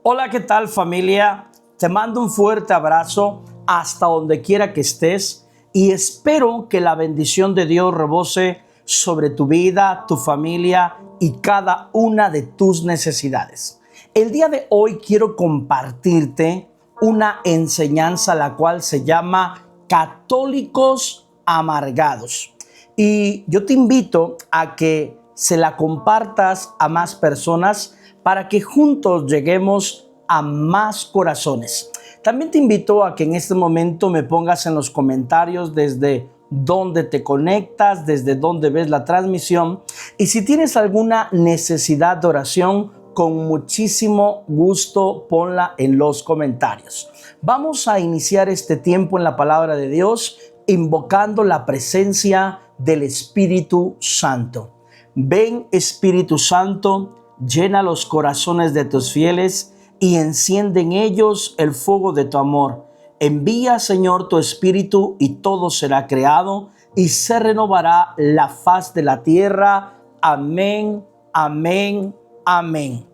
Hola, ¿qué tal, familia? Te mando un fuerte abrazo hasta donde quiera que estés y espero que la bendición de Dios rebose sobre tu vida, tu familia y cada una de tus necesidades. El día de hoy quiero compartirte una enseñanza la cual se llama Católicos Amargados. Y yo te invito a que se la compartas a más personas para que juntos lleguemos a más corazones. También te invito a que en este momento me pongas en los comentarios desde dónde te conectas, desde dónde ves la transmisión. Y si tienes alguna necesidad de oración, con muchísimo gusto ponla en los comentarios. Vamos a iniciar este tiempo en la palabra de Dios, invocando la presencia del Espíritu Santo. Ven, Espíritu Santo, llena los corazones de tus fieles y enciende en ellos el fuego de tu amor. Envía, Señor, tu Espíritu y todo será creado y se renovará la faz de la tierra. Amén, amén, amén.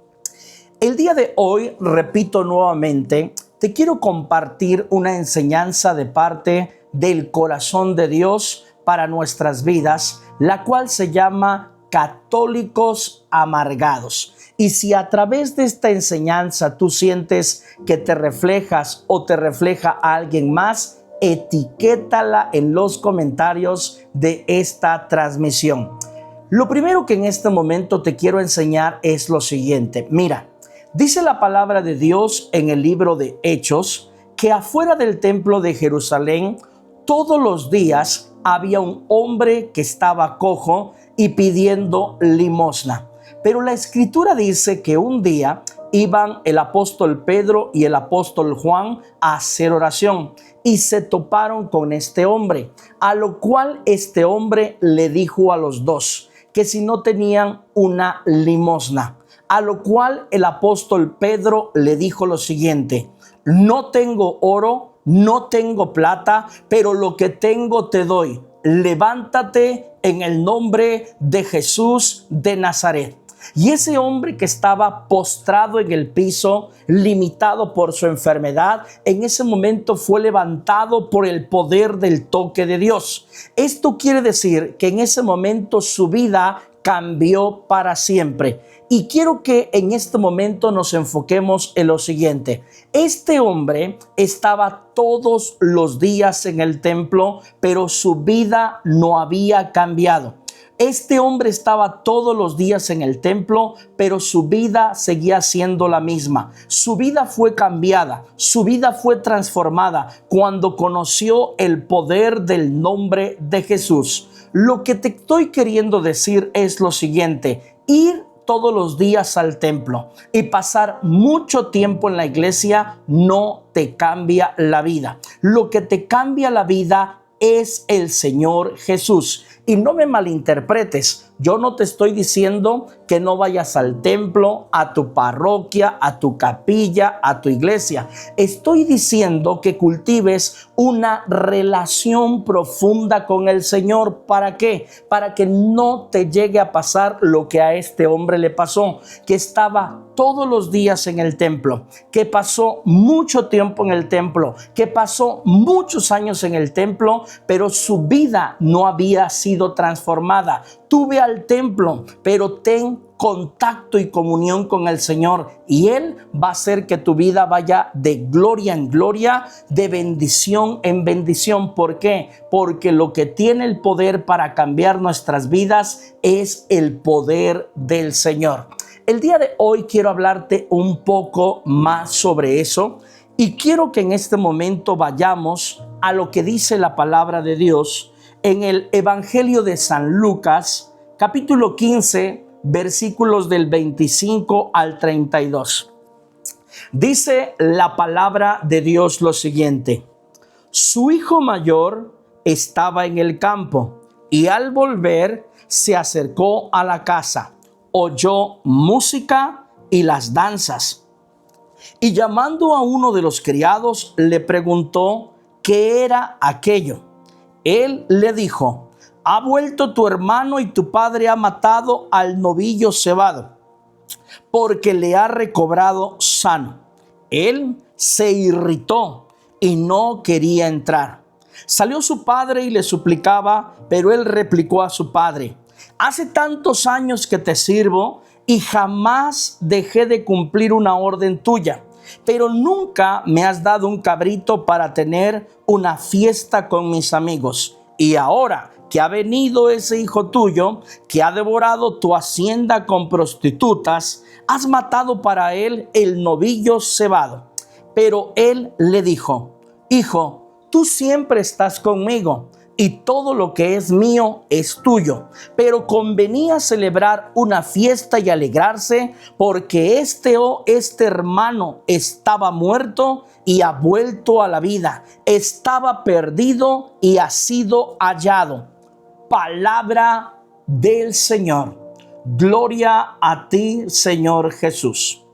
El día de hoy, repito nuevamente, te quiero compartir una enseñanza de parte del corazón de Dios para nuestras vidas, la cual se llama Católicos Amargados. Y si a través de esta enseñanza tú sientes que te reflejas o te refleja a alguien más, etiquétala en los comentarios de esta transmisión. Lo primero que en este momento te quiero enseñar es lo siguiente. Mira, dice la palabra de Dios en el libro de Hechos que afuera del templo de Jerusalén todos los días había un hombre que estaba cojo y pidiendo limosna. Pero la escritura dice que un día iban el apóstol Pedro y el apóstol Juan a hacer oración y se toparon con este hombre, a lo cual este hombre le dijo a los dos que si no tenían una limosna, a lo cual el apóstol Pedro le dijo lo siguiente: no tengo oro, no tengo plata, pero lo que tengo te doy. Levántate en el nombre de Jesús de Nazaret. Y ese hombre que estaba postrado en el piso, limitado por su enfermedad, en ese momento fue levantado por el poder del toque de Dios. Esto quiere decir que en ese momento su vida cambió para siempre. Y quiero que en este momento nos enfoquemos en lo siguiente. Este hombre estaba todos los días en el templo, pero su vida no había cambiado. Este hombre estaba todos los días en el templo, pero su vida seguía siendo la misma. Su vida fue cambiada, su vida fue transformada cuando conoció el poder del nombre de Jesús. Lo que te estoy queriendo decir es lo siguiente: ir todos los días al templo y pasar mucho tiempo en la iglesia no te cambia la vida. Lo que te cambia la vida es el Señor Jesús. Y no me malinterpretes, yo no te estoy diciendo que no vayas al templo, a tu parroquia, a tu capilla, a tu iglesia. Estoy diciendo que cultives una relación profunda con el Señor. ¿Para qué? Para que no te llegue a pasar lo que a este hombre le pasó, que estaba todos los días en el templo, que pasó mucho tiempo en el templo, que pasó muchos años en el templo, pero su vida no había sido transformada. Tú ve al templo, pero ten contacto y comunión con el Señor y Él va a hacer que tu vida vaya de gloria en gloria, de bendición en bendición. ¿Por qué? Porque lo que tiene el poder para cambiar nuestras vidas es el poder del Señor. El día de hoy quiero hablarte un poco más sobre eso y quiero que en este momento vayamos a lo que dice la palabra de Dios en el Evangelio de San Lucas, capítulo 15, versículos del 25 al 32. Dice la palabra de Dios lo siguiente: su hijo mayor estaba en el campo y al volver se acercó a la casa, oyó música y las danzas. Y llamando a uno de los criados, le preguntó qué era aquello. Él le dijo: ha vuelto tu hermano y tu padre ha matado al novillo cebado. porque le ha recobrado sano. Él se irritó y no quería entrar. Salió su padre y le suplicaba, pero él replicó a su padre: hace tantos años que te sirvo y jamás dejé de cumplir una orden tuya, pero nunca me has dado un cabrito para tener una fiesta con mis amigos. Y ahora que ha venido ese hijo tuyo que ha devorado tu hacienda con prostitutas, has matado para él el novillo cebado. Pero él le dijo: hijo, tú siempre estás conmigo y todo lo que es mío es tuyo, pero convenía celebrar una fiesta y alegrarse, porque este hermano estaba muerto y ha vuelto a la vida, estaba perdido y ha sido hallado. Palabra del Señor. Gloria a ti, Señor Jesús.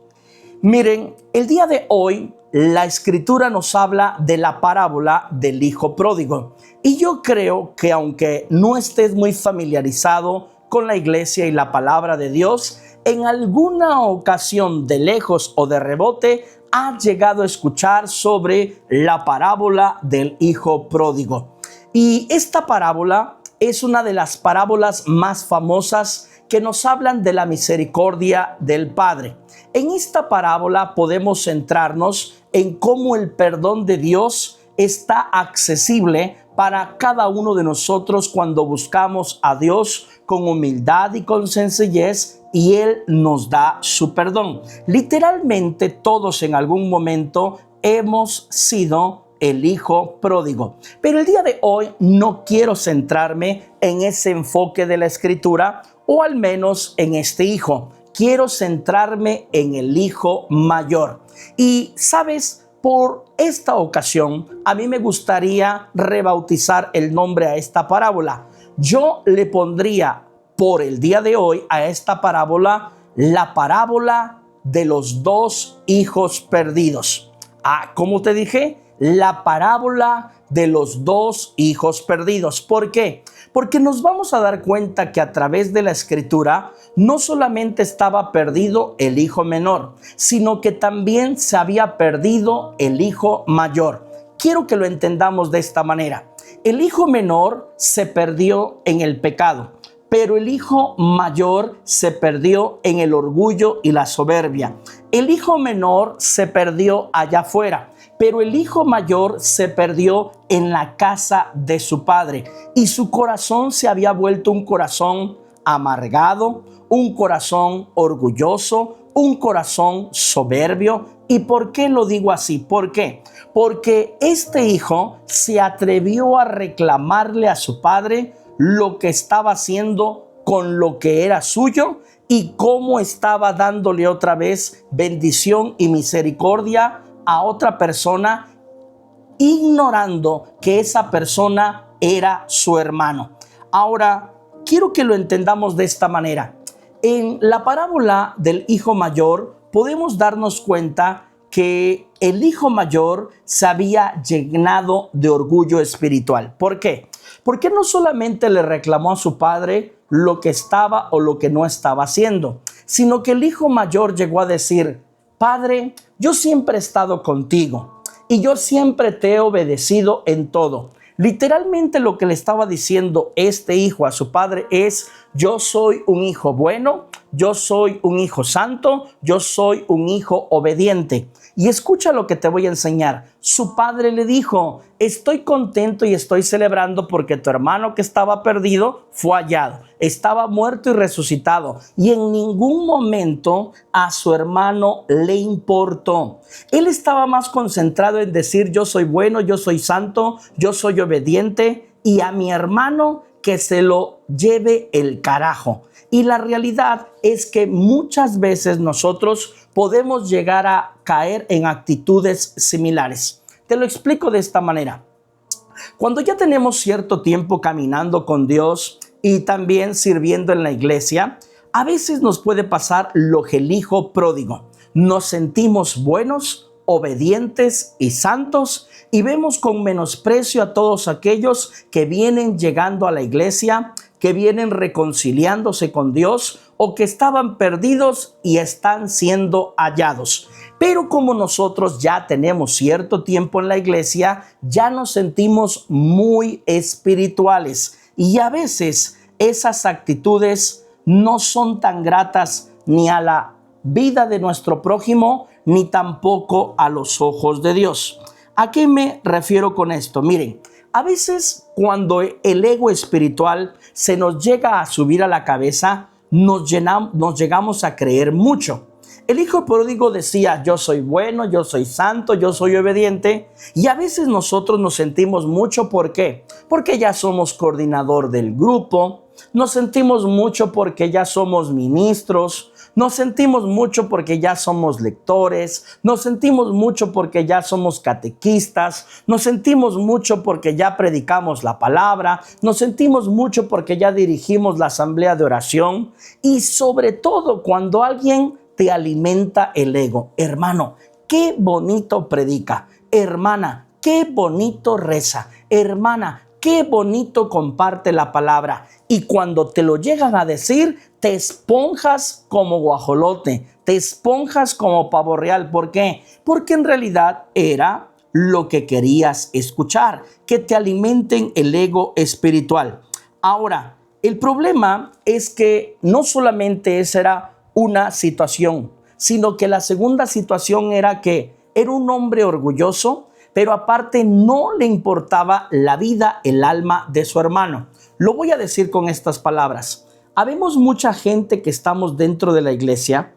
Miren, el día de hoy la Escritura nos habla de la parábola del hijo pródigo. Y yo creo que aunque no estés muy familiarizado con la iglesia y la palabra de Dios, en alguna ocasión de lejos o de rebote has llegado a escuchar sobre la parábola del hijo pródigo. Y esta parábola es una de las parábolas más famosas que nos hablan de la misericordia del Padre. En esta parábola podemos centrarnos en cómo el perdón de Dios está accesible para cada uno de nosotros cuando buscamos a Dios con humildad y con sencillez, y Él nos da su perdón. Literalmente todos en algún momento hemos sido el hijo pródigo. Pero el día de hoy no quiero centrarme en ese enfoque de la Escritura, o al menos en este hijo. Quiero centrarme en el hijo mayor. Y sabes, por esta ocasión a mí me gustaría rebautizar el nombre a esta parábola. Yo le pondría por el día de hoy a esta parábola la parábola de los dos hijos perdidos. ¿Cómo te dije? La parábola de los dos hijos perdidos. ¿Por qué? Porque nos vamos a dar cuenta que a través de la Escritura no solamente estaba perdido el hijo menor, sino que también se había perdido el hijo mayor. Quiero que lo entendamos de esta manera. El hijo menor se perdió en el pecado, pero el hijo mayor se perdió en el orgullo y la soberbia. El hijo menor se perdió allá afuera, pero el hijo mayor se perdió en la casa de su padre, y su corazón se había vuelto un corazón amargado, un corazón orgulloso, un corazón soberbio. ¿Y por qué lo digo así? ¿Por qué? Porque este hijo se atrevió a reclamarle a su padre lo que estaba haciendo con lo que era suyo y cómo estaba dándole otra vez bendición y misericordia a otra persona, ignorando que esa persona era su hermano. Ahora, quiero que lo entendamos de esta manera. En la parábola del hijo mayor podemos darnos cuenta que el hijo mayor se había llenado de orgullo espiritual. ¿Por qué? Porque no solamente le reclamó a su padre lo que estaba o lo que no estaba haciendo, sino que el hijo mayor llegó a decir: Padre, yo siempre he estado contigo y yo siempre te he obedecido en todo. Literalmente lo que le estaba diciendo este hijo a su padre es: yo soy un hijo bueno, yo soy un hijo santo, yo soy un hijo obediente. Y escucha lo que te voy a enseñar. Su padre le dijo: estoy contento y estoy celebrando porque tu hermano que estaba perdido fue hallado. Estaba muerto y resucitado. Y en ningún momento a su hermano le importó. Él estaba más concentrado en decir: yo soy bueno, yo soy santo, yo soy obediente, y a mi hermano que se lo lleve el carajo. Y la realidad es que muchas veces nosotros podemos llegar a caer en actitudes similares. Te lo explico de esta manera. Cuando ya tenemos cierto tiempo caminando con Dios y también sirviendo en la iglesia, a veces nos puede pasar lo que el hijo pródigo. Nos sentimos buenos, obedientes y santos, y vemos con menosprecio a todos aquellos que vienen llegando a la iglesia, que vienen reconciliándose con Dios, o que estaban perdidos y están siendo hallados. Pero como nosotros ya tenemos cierto tiempo en la iglesia, ya nos sentimos muy espirituales y a veces esas actitudes no son tan gratas ni a la vida de nuestro prójimo, ni tampoco a los ojos de Dios. ¿A qué me refiero con esto? Miren, a veces cuando el ego espiritual se nos llega a subir a la cabeza, nos llegamos a creer mucho. El hijo pródigo decía, yo soy bueno, yo soy santo, yo soy obediente. Y a veces nosotros nos sentimos mucho, ¿por qué? Porque ya somos coordinador del grupo, nos sentimos mucho porque ya somos ministros, nos sentimos mucho porque ya somos lectores, nos sentimos mucho porque ya somos catequistas, nos sentimos mucho porque ya predicamos la palabra, nos sentimos mucho porque ya dirigimos la asamblea de oración y sobre todo cuando alguien te alimenta el ego. Hermano, qué bonito predica. Hermana, qué bonito reza. Hermana, qué bonito comparte la palabra. Y cuando te lo llegan a decir, te esponjas como guajolote, te esponjas como pavo real. ¿Por qué? Porque en realidad era lo que querías escuchar, que te alimenten el ego espiritual. Ahora, el problema es que no solamente esa era una situación, sino que la segunda situación era que era un hombre orgulloso, pero aparte no le importaba la vida, el alma de su hermano. Lo voy a decir con estas palabras. Habemos mucha gente que estamos dentro de la iglesia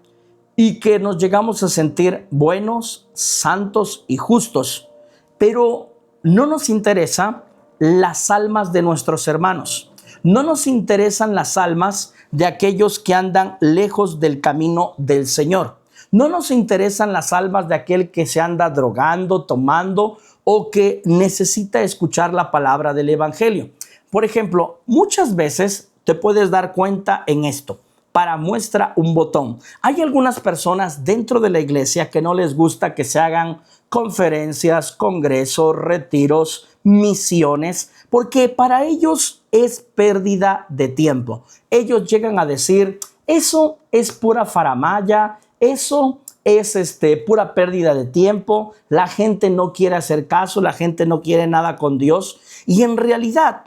y que nos llegamos a sentir buenos, santos y justos, pero no nos interesa las almas de nuestros hermanos. No nos interesan las almas de aquellos que andan lejos del camino del Señor. No nos interesan las almas de aquel que se anda drogando, tomando o que necesita escuchar la palabra del evangelio. Por ejemplo, muchas veces te puedes dar cuenta en esto. Para muestra un botón. Hay algunas personas dentro de la iglesia que no les gusta que se hagan conferencias, congresos, retiros, misiones, porque para ellos es pérdida de tiempo. Ellos llegan a decir, eso es pura faramalla, eso es pura pérdida de tiempo, la gente no quiere hacer caso, la gente no quiere nada con Dios y en realidad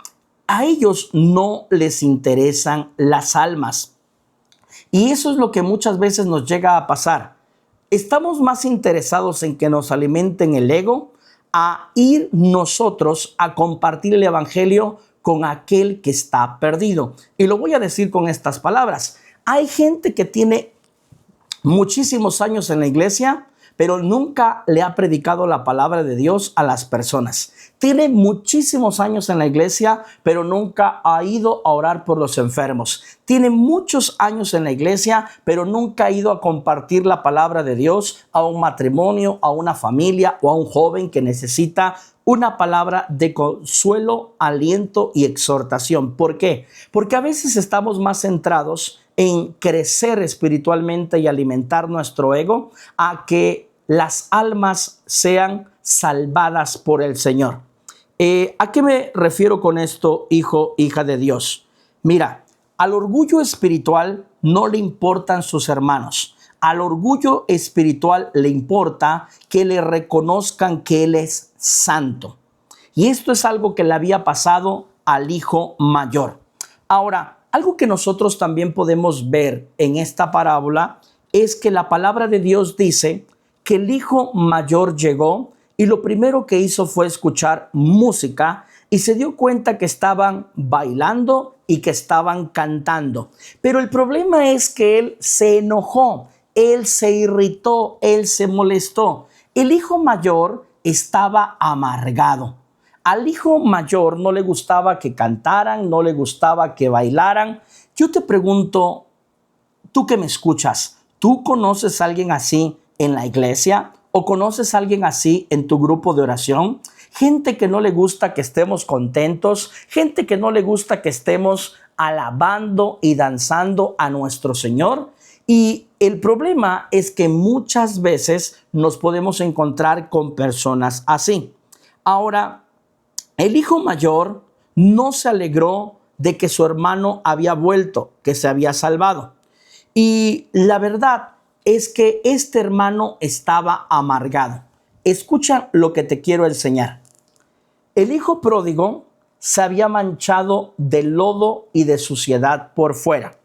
a ellos no les interesan las almas. Y eso es lo que muchas veces nos llega a pasar. Estamos más interesados en que nos alimenten el ego a ir nosotros a compartir el evangelio con aquel que está perdido. Y lo voy a decir con estas palabras. Hay gente que tiene muchísimos años en la iglesia, pero nunca le ha predicado la palabra de Dios a las personas. Tiene muchísimos años en la iglesia, pero nunca ha ido a orar por los enfermos. Tiene muchos años en la iglesia, pero nunca ha ido a compartir la palabra de Dios a un matrimonio, a una familia o a un joven que necesita una palabra de consuelo, aliento y exhortación. ¿Por qué? Porque a veces estamos más centrados en crecer espiritualmente y alimentar nuestro ego a que las almas sean salvadas por el Señor. ¿A qué me refiero con esto, hijo, hija de Dios? Mira, al orgullo espiritual no le importan sus hermanos. Al orgullo espiritual le importa que le reconozcan que Él es santo. Y esto es algo que le había pasado al hijo mayor. Ahora, algo que nosotros también podemos ver en esta parábola es que la palabra de Dios dice que el hijo mayor llegó y lo primero que hizo fue escuchar música y se dio cuenta que estaban bailando y que estaban cantando. Pero el problema es que él se enojó, él se irritó, él se molestó. El hijo mayor estaba amargado. Al hijo mayor no le gustaba que cantaran, no le gustaba que bailaran. Yo te pregunto, tú que me escuchas, ¿tú conoces a alguien así en la iglesia? ¿O conoces a alguien así en tu grupo de oración? Gente que no le gusta que estemos contentos, gente que no le gusta que estemos alabando y danzando a nuestro Señor. Y el problema es que muchas veces nos podemos encontrar con personas así. Ahora, el hijo mayor no se alegró de que su hermano había vuelto, que se había salvado. Y la verdad es que este hermano estaba amargado. Escucha lo que te quiero enseñar. El hijo pródigo se había manchado de lodo y de suciedad por fuera,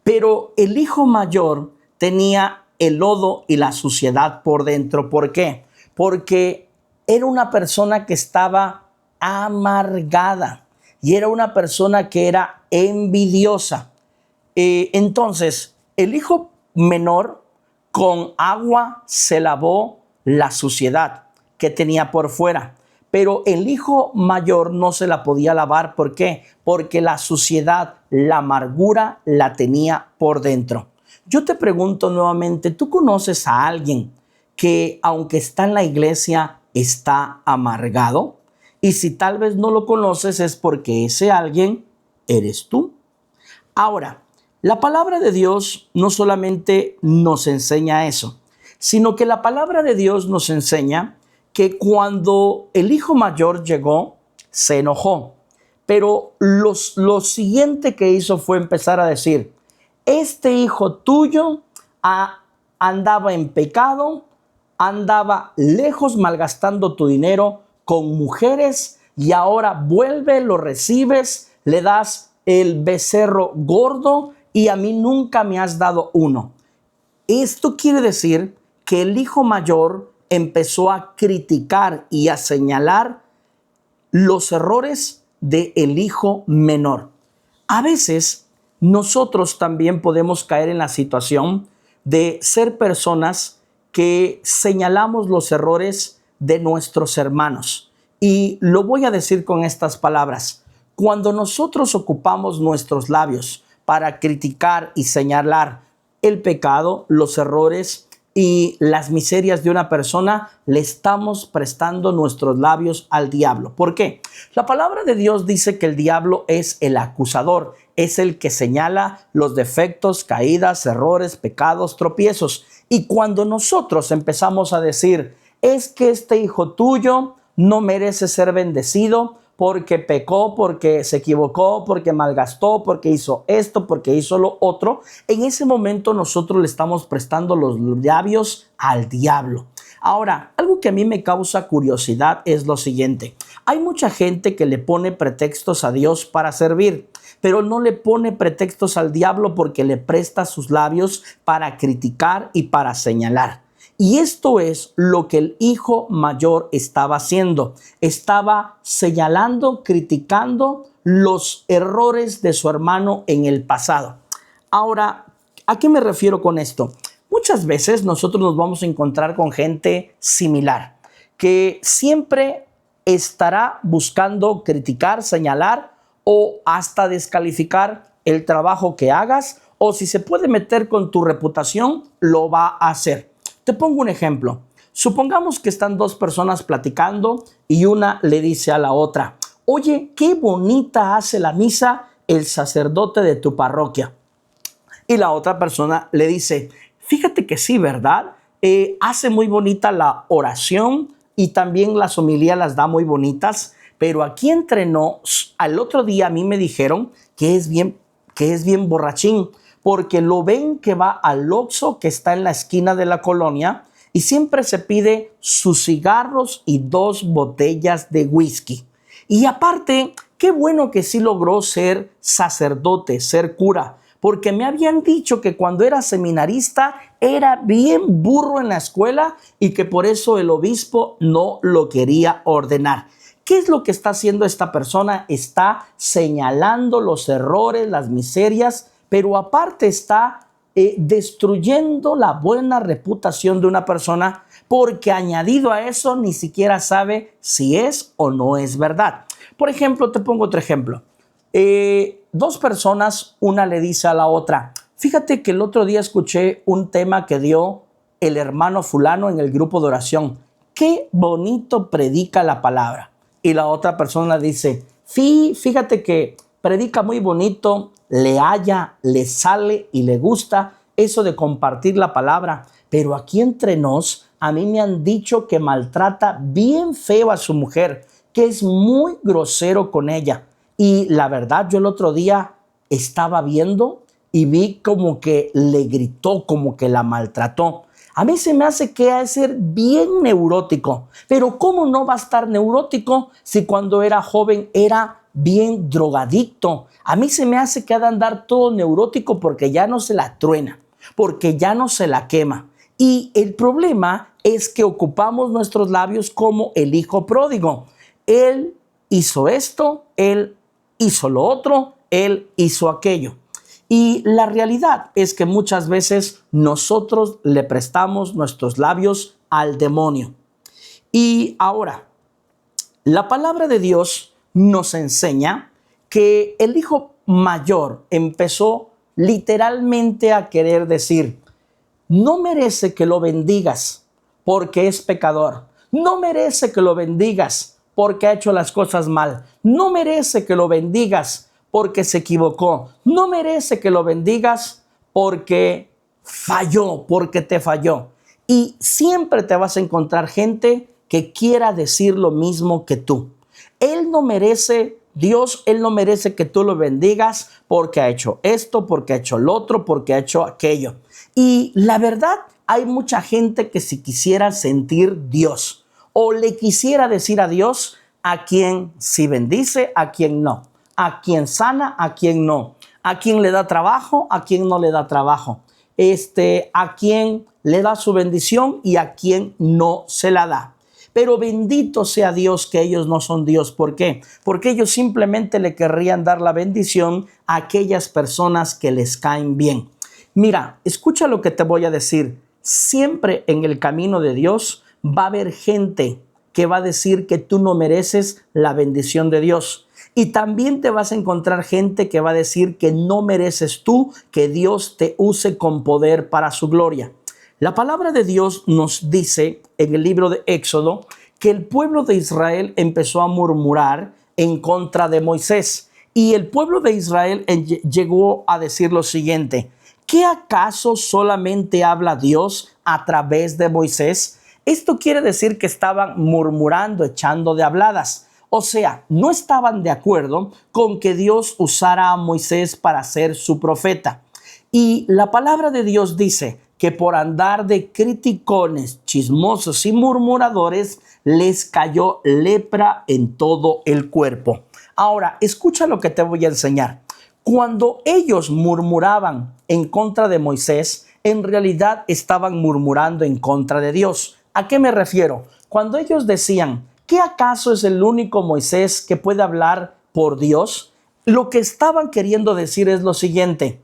pero el hijo mayor tenía el lodo y la suciedad por dentro. ¿Por qué? Porque era una persona que estaba amargada y era una persona que era envidiosa. Entonces, el hijo menor con agua se lavó la suciedad que tenía por fuera, pero el hijo mayor no se la podía lavar. ¿Por qué? Porque la suciedad, la amargura la tenía por dentro. Yo te pregunto nuevamente, ¿tú conoces a alguien que aunque está en la iglesia está amargado? Y si tal vez no lo conoces es porque ese alguien eres tú. Ahora, la palabra de Dios no solamente nos enseña eso, sino que la palabra de Dios nos enseña que cuando el hijo mayor llegó, se enojó. Pero lo siguiente que hizo fue empezar a decir, este hijo tuyo andaba en pecado, andaba lejos malgastando tu dinero con mujeres y ahora vuelve, lo recibes, le das el becerro gordo y a mí nunca me has dado uno. Esto quiere decir que el hijo mayor empezó a criticar y a señalar los errores del hijo menor. A veces nosotros también podemos caer en la situación de ser personas que señalamos los errores de nuestros hermanos. Y lo voy a decir con estas palabras. Cuando nosotros ocupamos nuestros labios para criticar y señalar el pecado, los errores y las miserias de una persona, le estamos prestando nuestros labios al diablo. ¿Por qué? La palabra de Dios dice que el diablo es el acusador, es el que señala los defectos, caídas, errores, pecados, tropiezos. Y cuando nosotros empezamos a decir, es que este hijo tuyo no merece ser bendecido porque pecó, porque se equivocó, porque malgastó, porque hizo esto, porque hizo lo otro, en ese momento nosotros le estamos prestando los labios al diablo. Ahora, algo que a mí me causa curiosidad es lo siguiente. Hay mucha gente que le pone pretextos a Dios para servir, pero no le pone pretextos al diablo porque le presta sus labios para criticar y para señalar. Y esto es lo que el hijo mayor estaba haciendo. Estaba señalando, criticando los errores de su hermano en el pasado. Ahora, ¿a qué me refiero con esto? Muchas veces nosotros nos vamos a encontrar con gente similar, que siempre estará buscando criticar, señalar o hasta descalificar el trabajo que hagas, o si se puede meter con tu reputación, lo va a hacer. Te pongo un ejemplo. Supongamos que están dos personas platicando y una le dice a la otra, oye, qué bonita hace la misa el sacerdote de tu parroquia. Y la otra persona le dice, fíjate que sí, ¿verdad? Hace muy bonita la oración y también las homilías las da muy bonitas, pero aquí entre nos, al otro día a mí me dijeron que es bien borrachín, porque lo ven que va al Oxxo que está en la esquina de la colonia y siempre se pide sus cigarros y 2 botellas de whisky. Y aparte, qué bueno que sí logró ser sacerdote, ser cura, porque me habían dicho que cuando era seminarista era bien burro en la escuela y que por eso el obispo no lo quería ordenar. ¿Qué es lo que está haciendo esta persona? Está señalando los errores, las miserias, pero aparte está destruyendo la buena reputación de una persona, porque añadido a eso ni siquiera sabe si es o no es verdad. Por ejemplo, te pongo otro ejemplo. 2 personas, una le dice a la otra, fíjate que el otro día escuché un tema que dio el hermano fulano en el grupo de oración. Qué bonito predica la palabra. Y la otra persona dice, fíjate que predica muy bonito, le halla, le sale y le gusta eso de compartir la palabra. Pero aquí entre nos, a mí me han dicho que maltrata bien feo a su mujer, que es muy grosero con ella. Y la verdad, yo el otro día estaba viendo y vi como que le gritó, como que la maltrató. A mí se me hace que ha de ser bien neurótico. Pero ¿cómo no va a estar neurótico si cuando era joven era bien drogadicto? A mí se me hace que ha de andar todo neurótico porque ya no se la truena, porque ya no se la quema. Y el problema es que ocupamos nuestros labios como el hijo pródigo. Él hizo esto, él hizo lo otro, él hizo aquello. Y la realidad es que muchas veces nosotros le prestamos nuestros labios al demonio. Y ahora, la palabra de Dios nos enseña que el hijo mayor empezó literalmente a querer decir: no merece que lo bendigas porque es pecador. No merece que lo bendigas porque ha hecho las cosas mal. No merece que lo bendigas porque se equivocó. No merece que lo bendigas porque falló, porque te falló. Y siempre te vas a encontrar gente que quiera decir lo mismo que tú. Él no merece, Dios, Él no merece que tú lo bendigas porque ha hecho esto, porque ha hecho lo otro, porque ha hecho aquello. Y la verdad, hay mucha gente que si quisiera sentir Dios o le quisiera decir a Dios a quien sí bendice, a quien no, a quien sana, a quien no, a quien le da trabajo, a quien no le da trabajo, a quien le da su bendición y a quien no se la da. Pero bendito sea Dios que ellos no son Dios. ¿Por qué? Porque ellos simplemente le querrían dar la bendición a aquellas personas que les caen bien. Mira, escucha lo que te voy a decir. Siempre en el camino de Dios va a haber gente que va a decir que tú no mereces la bendición de Dios. Y también te vas a encontrar gente que va a decir que no mereces tú que Dios te use con poder para su gloria. La palabra de Dios nos dice en el libro de Éxodo que el pueblo de Israel empezó a murmurar en contra de Moisés. Y el pueblo de Israel llegó a decir lo siguiente: ¿qué acaso solamente habla Dios a través de Moisés? Esto quiere decir que estaban murmurando, echando de habladas. O sea, no estaban de acuerdo con que Dios usara a Moisés para ser su profeta. Y la palabra de Dios dice que por andar de criticones, chismosos y murmuradores, les cayó lepra en todo el cuerpo. Ahora, escucha lo que te voy a enseñar. Cuando ellos murmuraban en contra de Moisés, en realidad estaban murmurando en contra de Dios. ¿A qué me refiero? Cuando ellos decían: ¿qué acaso es el único Moisés que puede hablar por Dios? Lo que estaban queriendo decir es lo siguiente: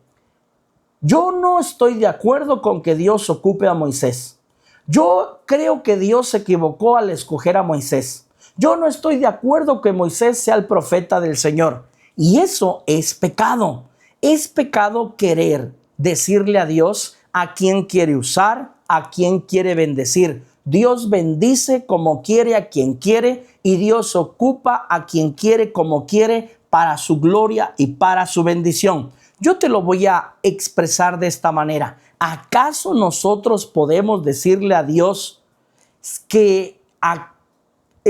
yo no estoy de acuerdo con que Dios ocupe a Moisés. Yo creo que Dios se equivocó al escoger a Moisés. Yo no estoy de acuerdo que Moisés sea el profeta del Señor. Y eso es pecado. Es pecado querer decirle a Dios a quién quiere usar, a quién quiere bendecir. Dios bendice como quiere a quien quiere y Dios ocupa a quien quiere como quiere para su gloria y para su bendición. Yo te lo voy a expresar de esta manera. ¿Acaso nosotros podemos decirle a Dios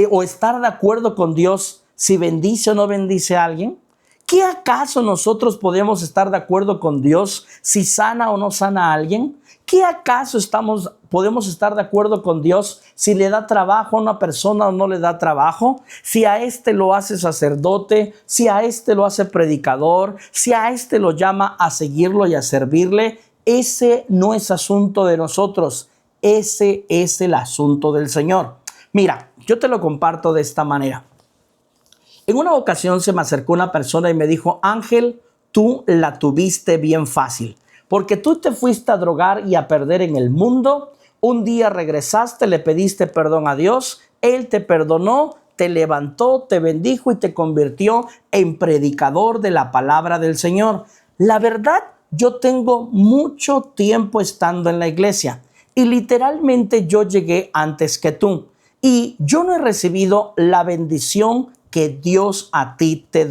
o estar de acuerdo con Dios si bendice o no bendice a alguien? ¿Qué acaso nosotros podemos estar de acuerdo con Dios si sana o no sana a alguien? ¿Qué acaso podemos estar de acuerdo con Dios si le da trabajo a una persona o no le da trabajo? Si a este lo hace sacerdote, si a este lo hace predicador, si a este lo llama a seguirlo y a servirle. Ese no es asunto de nosotros. Ese es el asunto del Señor. Mira, yo te lo comparto de esta manera. En una ocasión se me acercó una persona y me dijo: Ángel, tú la tuviste bien fácil. Porque tú te fuiste a drogar y a perder en el mundo. Un día regresaste, le pediste perdón a Dios. Él te perdonó, te levantó, te bendijo y te convirtió en predicador de la palabra del Señor. La verdad, yo tengo mucho tiempo estando en la iglesia y literalmente yo llegué antes que tú. Y yo no he recibido la bendición que Dios a ti te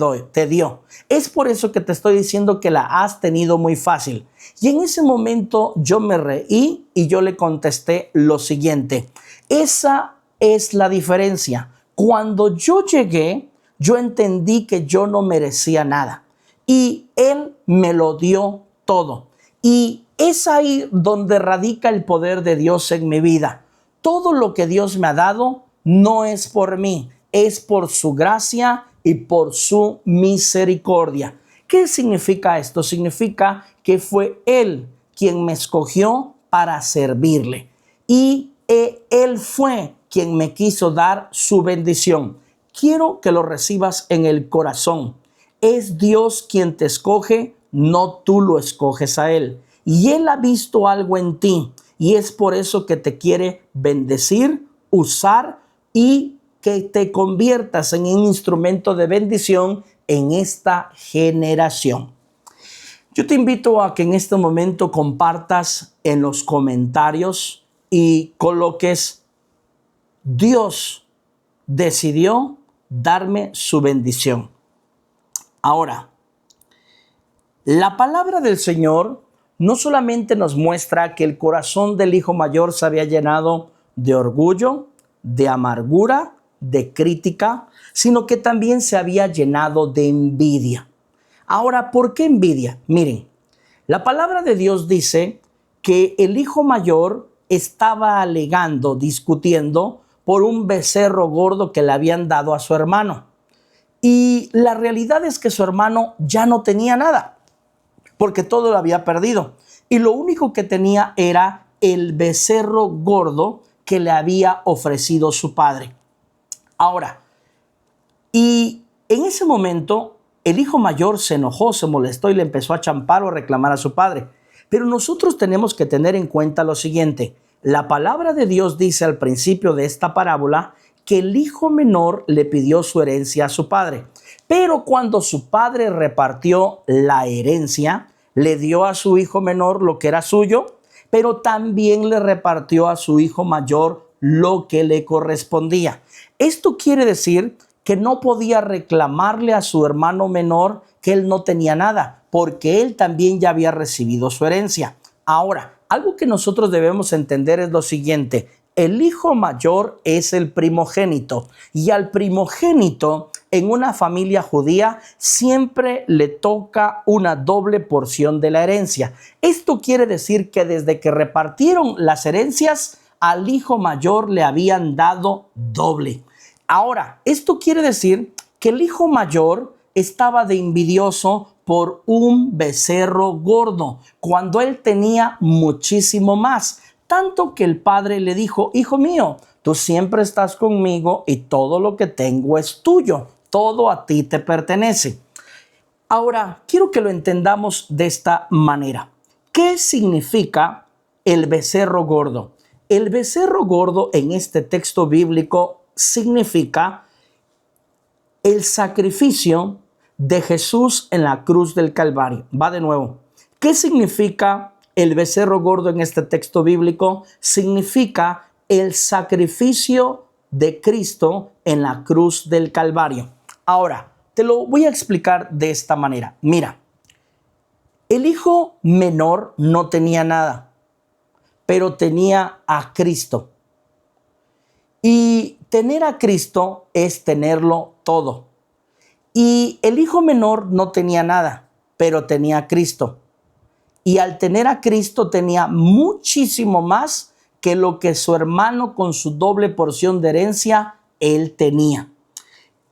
dio. Es por eso que te estoy diciendo que la has tenido muy fácil. Y en ese momento yo me reí y yo le contesté lo siguiente: esa es la diferencia. Cuando yo llegué, yo entendí que yo no merecía nada y Él me lo dio todo. Y es ahí donde radica el poder de Dios en mi vida. Todo lo que Dios me ha dado no es por mí, es por su gracia y por su misericordia. ¿Qué significa esto? Significa que fue Él quien me escogió para servirle. Y Él fue quien me quiso dar su bendición. Quiero que lo recibas en el corazón. Es Dios quien te escoge, no tú lo escoges a Él. Y Él ha visto algo en ti y es por eso que te quiere bendecir, usar y que te conviertas en un instrumento de bendición en esta generación. Yo te invito a que en este momento compartas en los comentarios y coloques: Dios decidió darme su bendición. Ahora, la palabra del Señor no solamente nos muestra que el corazón del hijo mayor se había llenado de orgullo, de amargura, de crítica, sino que también se había llenado de envidia. Ahora, ¿por qué envidia? Miren, la palabra de Dios dice que el hijo mayor estaba alegando, discutiendo por un becerro gordo que le habían dado a su hermano. Y la realidad es que su hermano ya no tenía nada, porque todo lo había perdido. Y lo único que tenía era el becerro gordo que le había ofrecido su padre. Ahora, y en ese momento el hijo mayor se enojó, se molestó y le empezó a champar o a reclamar a su padre. Pero nosotros tenemos que tener en cuenta lo siguiente. La palabra de Dios dice al principio de esta parábola que el hijo menor le pidió su herencia a su padre. Pero cuando su padre repartió la herencia, le dio a su hijo menor lo que era suyo, pero también le repartió a su hijo mayor lo que le correspondía. Esto quiere decir que no podía reclamarle a su hermano menor que él no tenía nada, porque él también ya había recibido su herencia. Ahora, algo que nosotros debemos entender es lo siguiente: el hijo mayor es el primogénito y al primogénito en una familia judía siempre le toca una doble porción de la herencia. Esto quiere decir que desde que repartieron las herencias, al hijo mayor le habían dado doble. Ahora, esto quiere decir que el hijo mayor estaba de envidioso por un becerro gordo, cuando él tenía muchísimo más. Tanto que el padre le dijo: hijo mío, tú siempre estás conmigo y todo lo que tengo es tuyo, todo a ti te pertenece. Ahora, quiero que lo entendamos de esta manera. ¿Qué significa el becerro gordo? El becerro gordo en este texto bíblico significa el sacrificio de Jesús en la cruz del Calvario. Va de nuevo. ¿Qué significa el becerro gordo en este texto bíblico? Significa el sacrificio de Cristo en la cruz del Calvario. Ahora, te lo voy a explicar de esta manera. Mira, el hijo menor no tenía nada, pero tenía a Cristo. Y tener a Cristo es tenerlo todo. Y el hijo menor no tenía nada, pero tenía a Cristo. Y al tener a Cristo tenía muchísimo más que lo que su hermano con su doble porción de herencia, él tenía.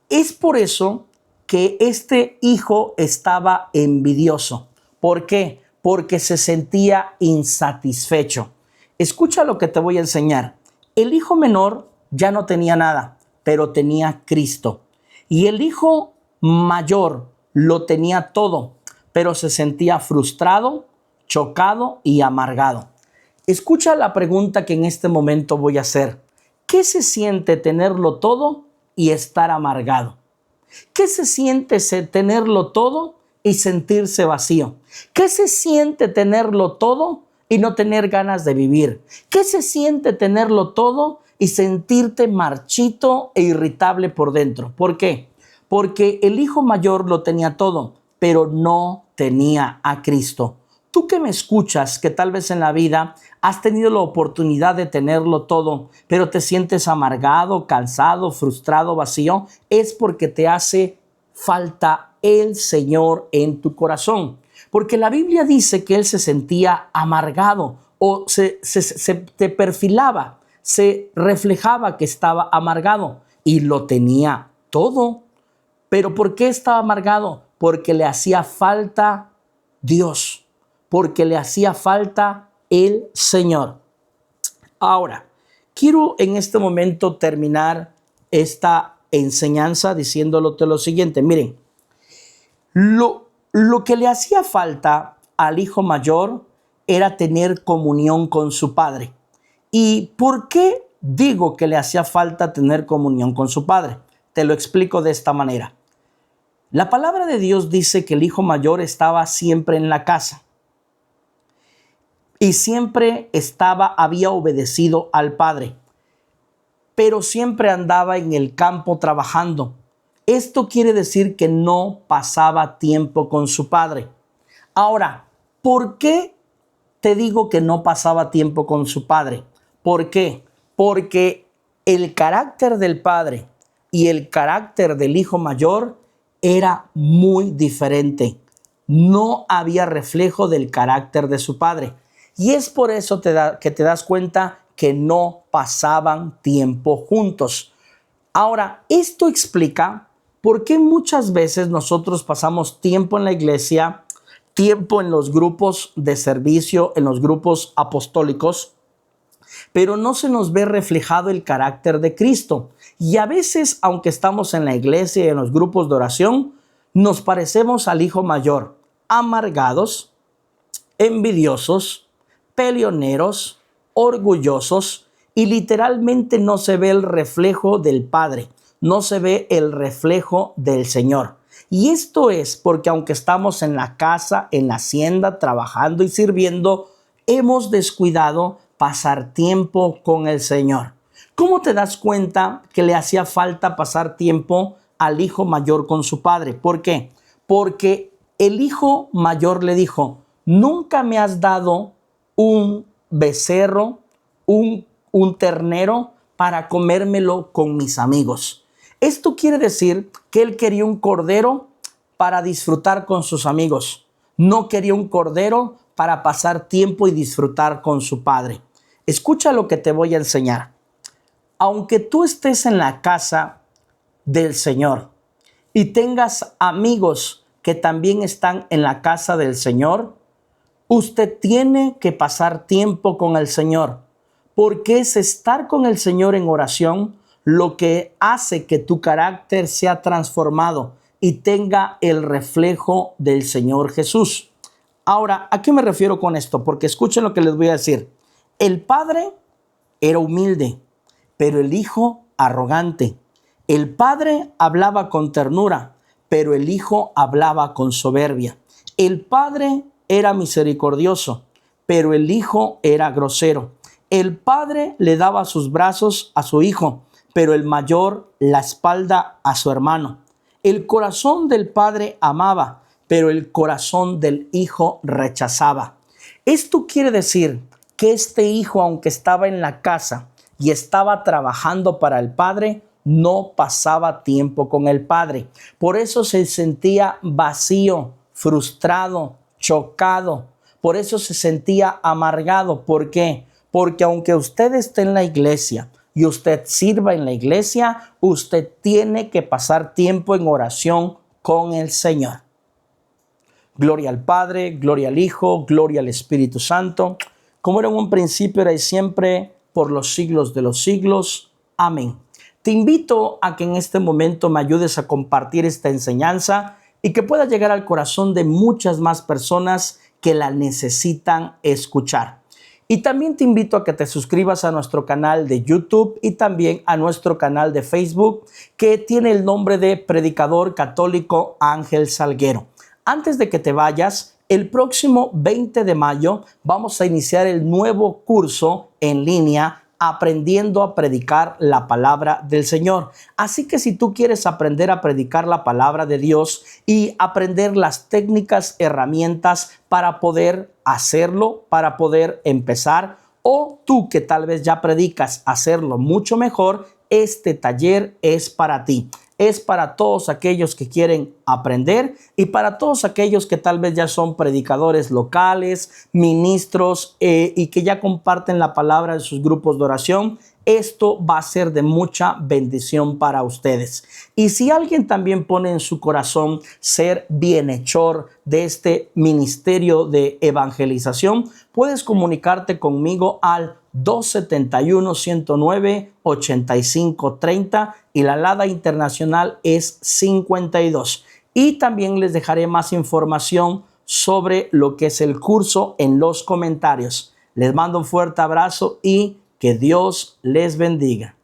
Es por eso que este hijo estaba envidioso. ¿Por qué? Porque se sentía insatisfecho. Escucha lo que te voy a enseñar. El hijo menor ya no tenía nada, pero tenía a Cristo. Y el hijo mayor lo tenía todo, pero se sentía frustrado, chocado y amargado. Escucha la pregunta que en este momento voy a hacer. ¿Qué se siente tenerlo todo y estar amargado? ¿Qué se siente tenerlo todo y sentirse vacío? ¿Qué se siente tenerlo todo y no tener ganas de vivir? ¿Qué se siente tenerlo todo y sentirte marchito e irritable por dentro? ¿Por qué? Porque el hijo mayor lo tenía todo, pero no tenía a Cristo. Tú que me escuchas, que tal vez en la vida has tenido la oportunidad de tenerlo todo, pero te sientes amargado, cansado, frustrado, vacío, es porque te hace falta el Señor en tu corazón. Porque la Biblia dice que él se sentía amargado o se te perfilaba, se reflejaba que estaba amargado y lo tenía todo. ¿Pero por qué estaba amargado? Porque le hacía falta Dios, porque le hacía falta el Señor. Ahora, quiero en este momento terminar esta enseñanza diciéndolote lo siguiente. Miren, lo que le hacía falta al hijo mayor era tener comunión con su padre. ¿Y por qué digo que le hacía falta tener comunión con su padre? Te lo explico de esta manera. La palabra de Dios dice que el hijo mayor estaba siempre en la casa y siempre había obedecido al padre, pero siempre andaba en el campo trabajando. Esto quiere decir que no pasaba tiempo con su padre. Ahora, ¿por qué te digo que no pasaba tiempo con su padre? ¿Por qué? Porque el carácter del padre y el carácter del hijo mayor era muy diferente. No había reflejo del carácter de su padre. Y es por eso que te das cuenta que no pasaban tiempo juntos. Ahora, esto explica por qué muchas veces nosotros pasamos tiempo en la iglesia, tiempo en los grupos de servicio, en los grupos apostólicos, pero no se nos ve reflejado el carácter de Cristo. Y a veces, aunque estamos en la iglesia y en los grupos de oración, nos parecemos al hijo mayor, amargados, envidiosos, peleoneros, orgullosos, y literalmente no se ve el reflejo del Padre, no se ve el reflejo del Señor. Y esto es porque aunque estamos en la casa, en la hacienda, trabajando y sirviendo, hemos descuidado pasar tiempo con el Señor. ¿Cómo te das cuenta que le hacía falta pasar tiempo al hijo mayor con su padre? ¿Por qué? Porque el hijo mayor le dijo: nunca me has dado un becerro, un ternero para comérmelo con mis amigos. Esto quiere decir que él quería un cordero para disfrutar con sus amigos. No quería un cordero para pasar tiempo y disfrutar con su padre. Escucha lo que te voy a enseñar. Aunque tú estés en la casa del Señor y tengas amigos que también están en la casa del Señor, usted tiene que pasar tiempo con el Señor, porque es estar con el Señor en oración lo que hace que tu carácter sea transformado y tenga el reflejo del Señor Jesús. Ahora, ¿a qué me refiero con esto? Porque escuchen lo que les voy a decir. El padre era humilde, pero el hijo arrogante. El padre hablaba con ternura, pero el hijo hablaba con soberbia. El padre era misericordioso, pero el hijo era grosero. El padre le daba sus brazos a su hijo, pero el mayor la espalda a su hermano. El corazón del padre amaba, pero el corazón del hijo rechazaba. Esto quiere decir que este hijo, aunque estaba en la casa y estaba trabajando para el padre, no pasaba tiempo con el padre. Por eso se sentía vacío, frustrado, chocado. Por eso se sentía amargado. ¿Por qué? Porque aunque usted esté en la iglesia y usted sirva en la iglesia, usted tiene que pasar tiempo en oración con el Señor. Gloria al Padre, gloria al Hijo, gloria al Espíritu Santo, como era en un principio, era y siempre, por los siglos de los siglos. Amén. Te invito a que en este momento me ayudes a compartir esta enseñanza y que pueda llegar al corazón de muchas más personas que la necesitan escuchar. Y también te invito a que te suscribas a nuestro canal de YouTube y también a nuestro canal de Facebook, que tiene el nombre de Predicador Católico Ángel Salguero. Antes de que te vayas, el próximo 20 de mayo vamos a iniciar el nuevo curso en línea Aprendiendo a Predicar la Palabra del Señor. Así que si tú quieres aprender a predicar la palabra de Dios y aprender las técnicas, herramientas para poder hacerlo, para poder empezar, o tú que tal vez ya predicas hacerlo mucho mejor, este taller es para ti. es para todos aquellos que quieren aprender y para todos aquellos que tal vez ya son predicadores locales, ministros y que ya comparten la palabra en sus grupos de oración. Esto va a ser de mucha bendición para ustedes. Y si alguien también pone en su corazón ser bienhechor de este ministerio de evangelización, puedes comunicarte conmigo al 271-109-8530 y la alada internacional es 52. Y también les dejaré más información sobre lo que es el curso en los comentarios. Les mando un fuerte abrazo y que Dios les bendiga.